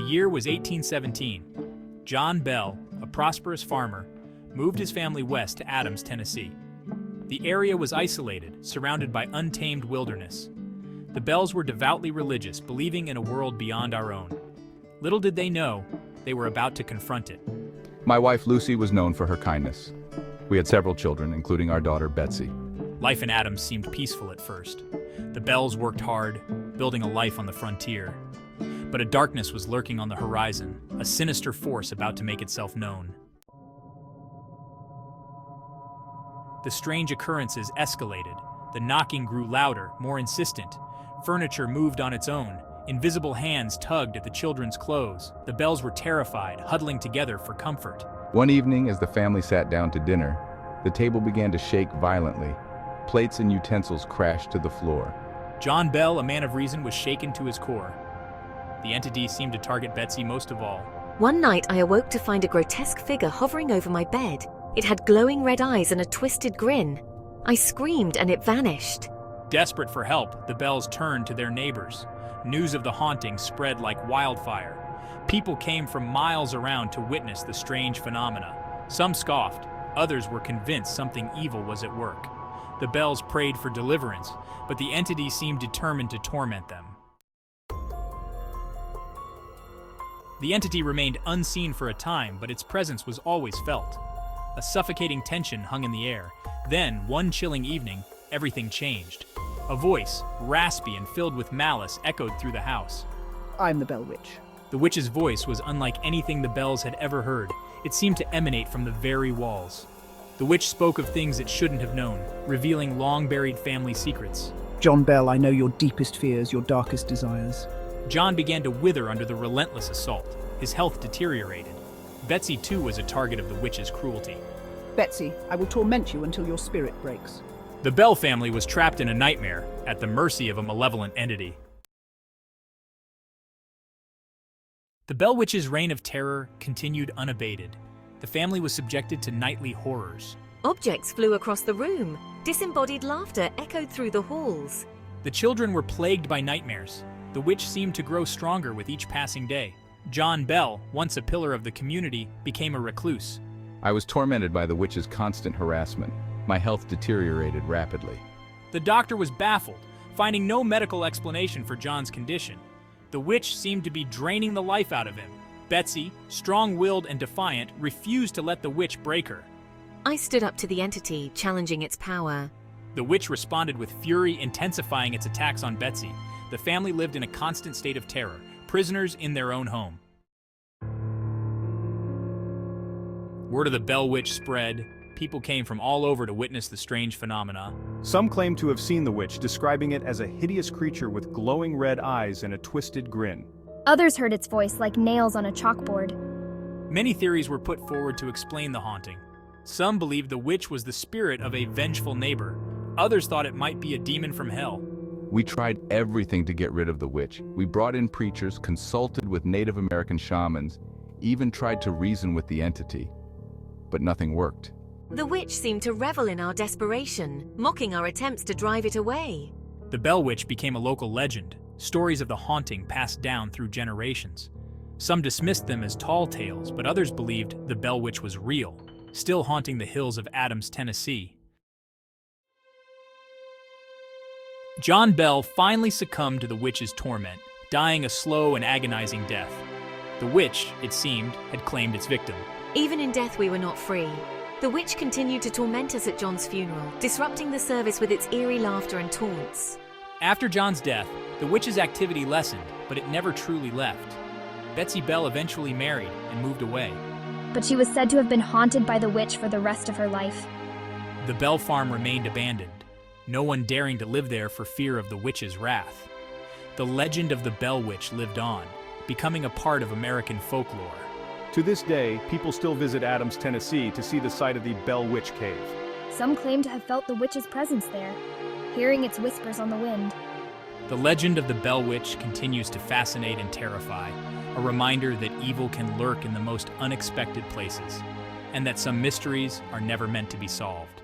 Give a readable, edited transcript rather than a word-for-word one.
year was 1817. John Bell, a prosperous farmer, moved his family west to Adams, Tennessee. The area was isolated, surrounded by untamed wilderness. The Bells were devoutly religious, believing in a world beyond our own. Little did they know, they were about to confront it. My wife Lucy was known for her kindness. We had several children, including our daughter Betsy. Life in Adams seemed peaceful at first. The Bells worked hard, building a life on the frontier. But a darkness was lurking on the horizon, a sinister force about to make itself known. The strange occurrences escalated. The knocking grew louder, more insistent. Furniture moved on its own. Invisible hands tugged at the children's clothes. The Bells were terrified, huddling together for comfort. One evening, as the family sat down to dinner, the table began to shake violently. Plates and utensils crashed to the floor. John Bell, a man of reason, was shaken to his core. The entity seemed to target Betsy most of all. One night I awoke to find a grotesque figure hovering over my bed. It had glowing red eyes and a twisted grin. I screamed and it vanished. Desperate for help, the Bells turned to their neighbors. News of the haunting spread like wildfire. People came from miles around to witness the strange phenomena. Some scoffed, others were convinced something evil was at work. The Bells prayed for deliverance, but the entity seemed determined to torment them. The entity remained unseen for a time, but its presence was always felt. A suffocating tension hung in the air. Then, one chilling evening, everything changed. A voice, raspy and filled with malice, echoed through the house. I'm the Bell Witch. The witch's voice was unlike anything the Bells had ever heard. It seemed to emanate from the very walls. The witch spoke of things it shouldn't have known, revealing long-buried family secrets. John Bell, I know your deepest fears, your darkest desires. John began to wither under the relentless assault. His health deteriorated. Betsy, too, was a target of the witch's cruelty. Betsy, I will torment you until your spirit breaks. The Bell family was trapped in a nightmare, at the mercy of a malevolent entity. The Bell Witch's reign of terror continued unabated. The family was subjected to nightly horrors. Objects flew across the room. Disembodied laughter echoed through the halls. The children were plagued by nightmares. The witch seemed to grow stronger with each passing day. John Bell, once a pillar of the community, became a recluse. I was tormented by the witch's constant harassment. My health deteriorated rapidly. The doctor was baffled, finding no medical explanation for John's condition. The witch seemed to be draining the life out of him. Betsy, strong-willed and defiant, refused to let the witch break her. I stood up to the entity, challenging its power. The witch responded with fury, intensifying its attacks on Betsy. The family lived in a constant state of terror, prisoners in their own home. Word of the Bell Witch spread. People came from all over to witness the strange phenomena. Some claim to have seen the witch, describing it as a hideous creature with glowing red eyes and a twisted grin. Others heard its voice like nails on a chalkboard. Many theories were put forward to explain the haunting. Some believed the witch was the spirit of a vengeful neighbor. Others thought it might be a demon from hell. We tried everything to get rid of the witch. We brought in preachers, consulted with Native American shamans, even tried to reason with the entity. But nothing worked. The witch seemed to revel in our desperation, mocking our attempts to drive it away. The Bell Witch became a local legend, stories of the haunting passed down through generations. Some dismissed them as tall tales, but others believed the Bell Witch was real, still haunting the hills of Adams, Tennessee. John Bell finally succumbed to the witch's torment, dying a slow and agonizing death. The witch, it seemed, had claimed its victim. Even in death we were not free. The witch continued to torment us at John's funeral, disrupting the service with its eerie laughter and taunts. After John's death, the witch's activity lessened, but it never truly left. Betsy Bell eventually married and moved away. But she was said to have been haunted by the witch for the rest of her life. The Bell farm remained abandoned, no one daring to live there for fear of the witch's wrath. The legend of the Bell Witch lived on, becoming a part of American folklore. To this day, people still visit Adams, Tennessee to see the site of the Bell Witch Cave. Some claim to have felt the witch's presence there, hearing its whispers on the wind. The legend of the Bell Witch continues to fascinate and terrify, a reminder that evil can lurk in the most unexpected places, and that some mysteries are never meant to be solved.